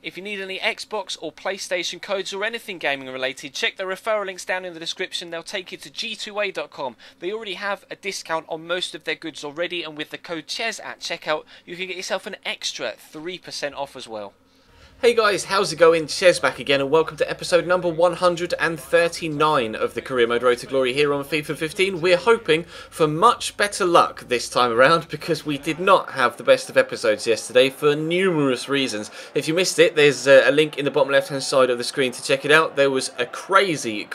If you need any Xbox or PlayStation codes or anything gaming related, check the referral links down in the description. They'll take you to g2a.com. They already have a discount on most of their goods already, and with the code CHES at checkout, you can get yourself an extra 3% off as well. Hey guys, how's it going? Chez back again, and welcome to episode number 139 of the Career Mode Road to Glory here on FIFA 15. We're hoping for much better luck this time around because we did not have the best of episodes yesterday for numerous reasons. If you missed it, there's a link in the bottom left hand side of the screen to check it out. There was a crazy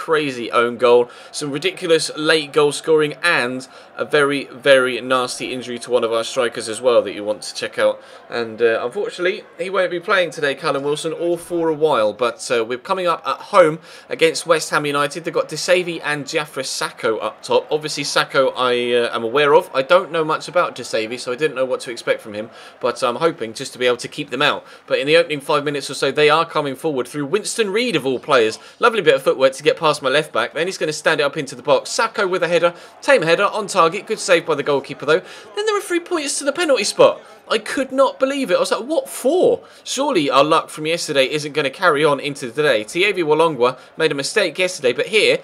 own goal, some ridiculous late goal scoring, and a very nasty injury to one of our strikers as well that you want to check out. And unfortunately, he won't be playing today, Callum Wilson, or for a while, but we're coming up at home against West Ham United. They've got Desavi and Jafra Sacco up top. Obviously Sacco I am aware of. I don't know much about Desavi, so I didn't know what to expect from him, but I'm hoping just to be able to keep them out. But in the opening 5 minutes or so, they are coming forward through Winston Reid of all players. Lovely bit of footwork to get past my left back. Then he's going to stand it up into the box. Sacco with a header, tame header on target. Good save by the goalkeeper though. Then there are 3 points to the penalty spot. I could not believe it. I was like, what for? Surely our luck from yesterday isn't going to carry on into today. Thierry Walongwa made a mistake yesterday, but here,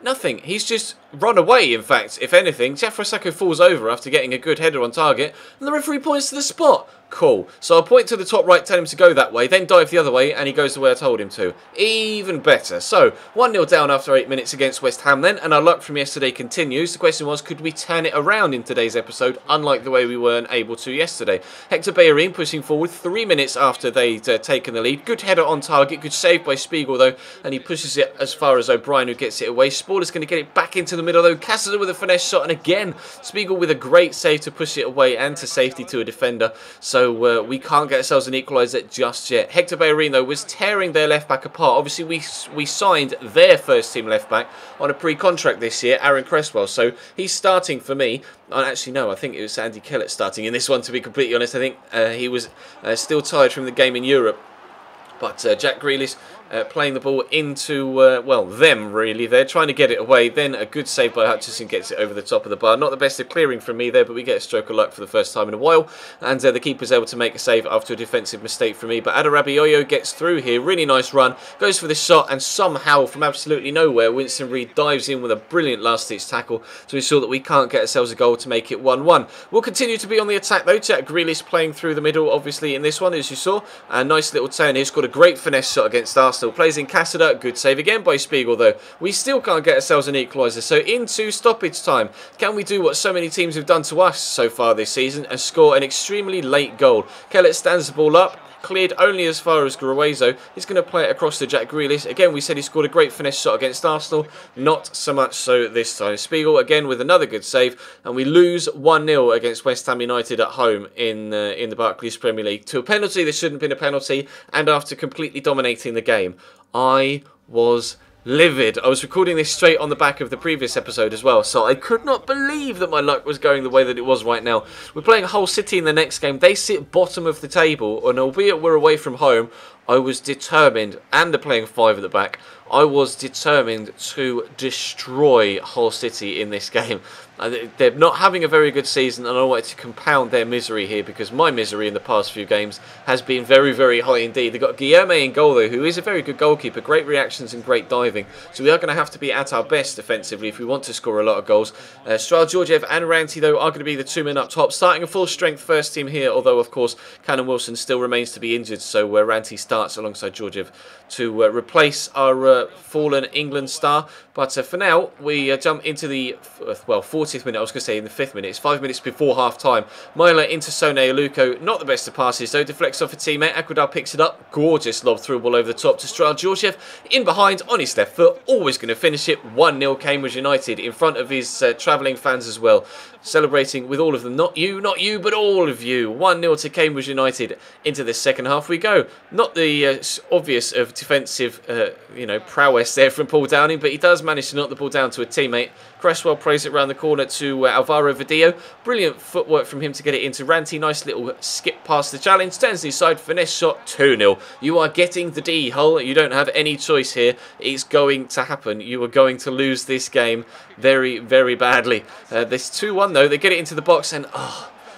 nothing. He's just run away, in fact, if anything. Jafra Sacco falls over after getting a good header on target, and the referee points to the spot. Cool. So I'll point to the top right, tell him to go that way, then dive the other way, and he goes the way I told him to. Even better. So, 1-0 down after 8 minutes against West Ham then, and our luck from yesterday continues. The question was, could we turn it around in today's episode, unlike the way we weren't able to yesterday? Hector Bellerin pushing forward 3 minutes after they'd taken the lead. Good header on target, good save by Spiegel though, and he pushes it as far as O'Brien, who gets it away. Sporler's going to get it back into the middle though. Cassada with a finesse shot, and again, Spiegel with a great save to push it away and to safety to a defender. So we can't get ourselves an equaliser just yet. Hector Bellerin though was tearing their left back apart. Obviously we signed their first team left back on a pre-contract this year, Aaron Cresswell. So he's starting for me. Actually no, I think it was Andy Kellett starting in this one, to be completely honest. I think he was still tired from the game in Europe. But Jack Grealish playing the ball into, well, them really. They're trying to get it away. Then a good save by Hutchinson gets it over the top of the bar. Not the best of clearing from me there, but we get a stroke of luck for the first time in a while. And the keeper's able to make a save after a defensive mistake from me. But Adarabioyo gets through here. Really nice run. Goes for the shot, and somehow from absolutely nowhere, Winston Reid dives in with a brilliant last-ditch tackle to ensure that we can't get ourselves a goal to make it 1-1. We'll continue to be on the attack though. Jack Grealish playing through the middle, obviously, in this one, as you saw. A nice little turn here. Scored a great finesse shot against Arsenal. Plays in Cassada. Good save again by Spiegel though. We still can't get ourselves an equaliser. So into stoppage time. Can we do what so many teams have done to us so far this season and score an extremely late goal? Kellett stands the ball up. Cleared only as far as Gruezo. He's going to play it across to Jack Grealish. Again, we said he scored a great finesse shot against Arsenal. Not so much so this time. Spiegel again with another good save. And we lose 1-0 against West Ham United at home in the Barclays Premier League. To a penalty that shouldn't have been a penalty. And after completely dominating the game. I was livid. I was recording this straight on the back of the previous episode as well, so I could not believe that my luck was going the way that it was right now. We're playing Hull City in the next game. They sit bottom of the table, and albeit we're away from home, I was determined, and they're playing 5 at the back, I was determined to destroy Hull City in this game. They're not having a very good season, and I wanted to compound their misery here because my misery in the past few games has been very high indeed. They've got Guilherme in goal though, who is a very good goalkeeper, great reactions and great diving. So we are going to have to be at our best defensively if we want to score a lot of goals. Strzal, Georgiev and Ranti though are going to be the 2 men up top, starting a full strength first team here, although of course Callum Wilson still remains to be injured, so Ranti starts alongside Georgiev to replace our fallen England star. But for now, we jump into the 40th minute. I was going to say in the 5th minute. It's 5 minutes before half time. Myler into Sone Aluko. Not the best of passes though. Deflects off a teammate. Aquadar picks it up. Gorgeous lob through ball over the top to Strzal. Georgiev in behind on his left foot. Always going to finish it. 1-0 Cambridge United in front of his travelling fans as well. Celebrating with all of them. Not you, but all of you. 1-0 to Cambridge United. Into the second half we go. Not the obvious of defensive prowess there from Paul Downing, but he does manage to knock the ball down to a teammate. Cresswell plays it around the corner to Alvaro Vidillo. Brilliant footwork from him to get it into Ranti. Nice little skip past the challenge. Turns inside, finesse shot, 2-0. You are getting the D, Hull. You don't have any choice here. It's going to happen. You are going to lose this game very badly. There's 2-1 though. They get it into the box and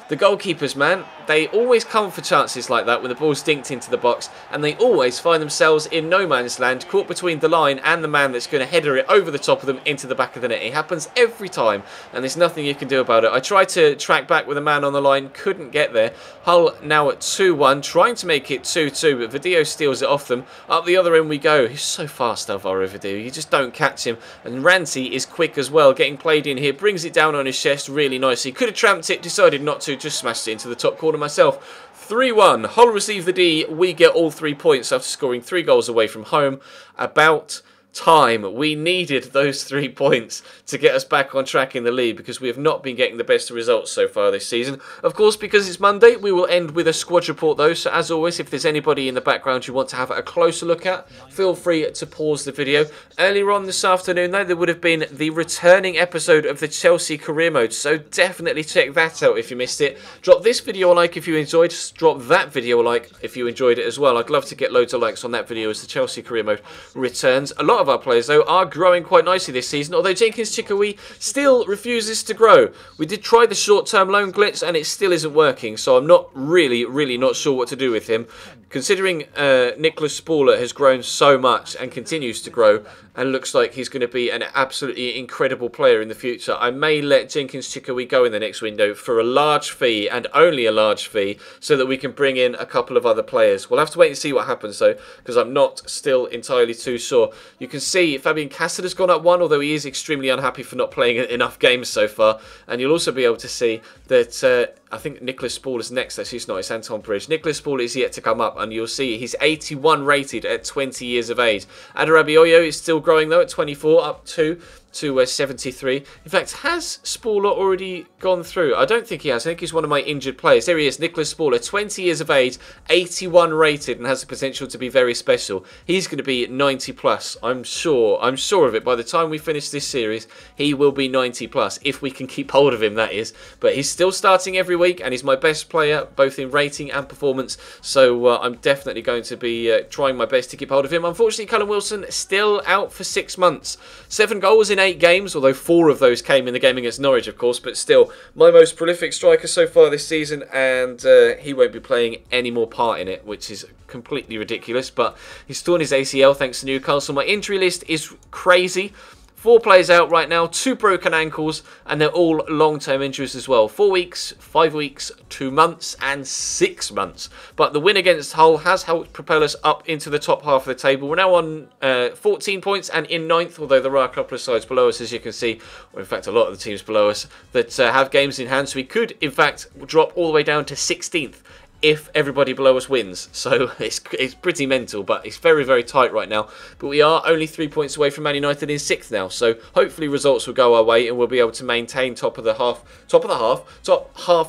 The goalkeepers, man, they always come for chances like that when the ball's dinked into the box, and they always find themselves in no man's land, caught between the line and the man that's going to header it over the top of them into the back of the net. It happens every time, and there's nothing you can do about it. I tried to track back with a man on the line, couldn't get there. Hull now at 2-1, trying to make it 2-2, but Video steals it off them. Up the other end we go. He's so fast, Alvaro Video. You just don't catch him. And Ranty is quick as well, getting played in here, brings it down on his chest really nicely. Could have tramped it, decided not to, just smashed it into the top corner myself. 3-1. Hull receive the D. We get all 3 points after scoring 3 goals away from home. About time. We needed those 3 points to get us back on track in the league, because we have not been getting the best results so far this season. Of course, because it's Monday, we will end with a squad report though, so as always, if there's anybody in the background you want to have a closer look at, feel free to pause the video. Earlier on this afternoon though, there would have been the returning episode of the Chelsea career mode, so definitely check that out if you missed it. Drop this video a like if you enjoyed, drop that video a like if you enjoyed it as well. I'd love to get loads of likes on that video as the Chelsea career mode returns. A lot of our players though are growing quite nicely this season, although Jenkins Chikawee still refuses to grow. We did try the short-term loan glitch and it still isn't working, so I'm not really not sure what to do with him. Considering Nicholas Spauller has grown so much and continues to grow and looks like he's going to be an absolutely incredible player in the future, I may let Jenkins Chikawee go in the next window for a large fee, and only a large fee, so that we can bring in a couple of other players. We'll have to wait and see what happens though, because I'm not still entirely too sure. You can see Fabian Cassel has gone up 1, although he is extremely unhappy for not playing enough games so far. And you'll also be able to see that I think Nicholas Spaull is next. Actually, it's not. It's Anton Bridge. Nicholas Spaull is yet to come up, and you'll see he's 81 rated at 20 years of age. Adarabioyo is still growing though at 24, up to 73. In fact, has Spauller already gone through? I don't think he has. I think he's one of my injured players. There he is, Nicholas Spauller, 20 years of age, 81 rated, and has the potential to be very special. He's going to be 90 plus. I'm sure of it. By the time we finish this series, he will be 90 plus, if we can keep hold of him, that is. But he's still starting every week, and he's my best player, both in rating and performance. So I'm definitely going to be trying my best to keep hold of him. Unfortunately, Callum Wilson still out for 6 months. 7 goals in 8 games, although 4 of those came in the game against Norwich, of course, but still my most prolific striker so far this season, and he won't be playing any more part in it, which is completely ridiculous. But he's torn his ACL thanks to Newcastle. My injury list is crazy. 4 players out right now, 2 broken ankles, and they're all long-term injuries as well. 4 weeks, 5 weeks, 2 months, and 6 months. But the win against Hull has helped propel us up into the top half of the table. We're now on 14 points and in 9th, although there are a couple of sides below us, as you can see, or in fact a lot of the teams below us, that have games in hand. So we could, in fact, drop all the way down to 16th. If everybody below us wins. So it's pretty mental, but it's very tight right now. But we are only 3 points away from Man United in 6th now, so hopefully results will go our way and we'll be able to maintain top half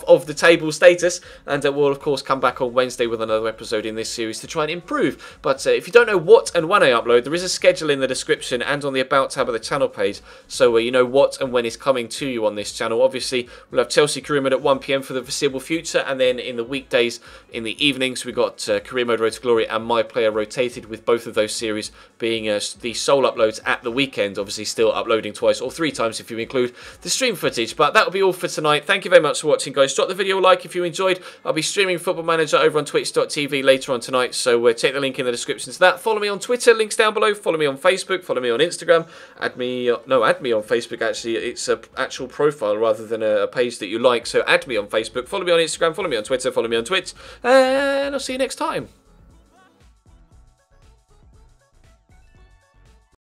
of the table status, and we'll of course come back on Wednesday with another episode in this series to try and improve. But if you don't know what and when I upload, there is a schedule in the description and on the About tab of the channel page, so you know what and when is coming to you on this channel. Obviously we'll have Chelsea Career Mode at 1 PM for the foreseeable future, and then in the weekdays, in the evenings, we got Career Mode Road to Glory and My Player rotated, with both of those series being the sole uploads at the weekend, obviously still uploading twice or 3 times if you include the stream footage. But that'll be all for tonight. Thank you very much for watching, guys. Drop the video a like if you enjoyed. I'll be streaming Football Manager over on twitch.tv later on tonight, so check the link in the description to that. Follow me on Twitter, links down below. Follow me on Facebook, follow me on Instagram. Add me on Facebook, actually. It's an actual profile rather than a page that you like, so add me on Facebook, follow me on Instagram, follow me on Twitter, follow me on Twitch, and I'll see you next time.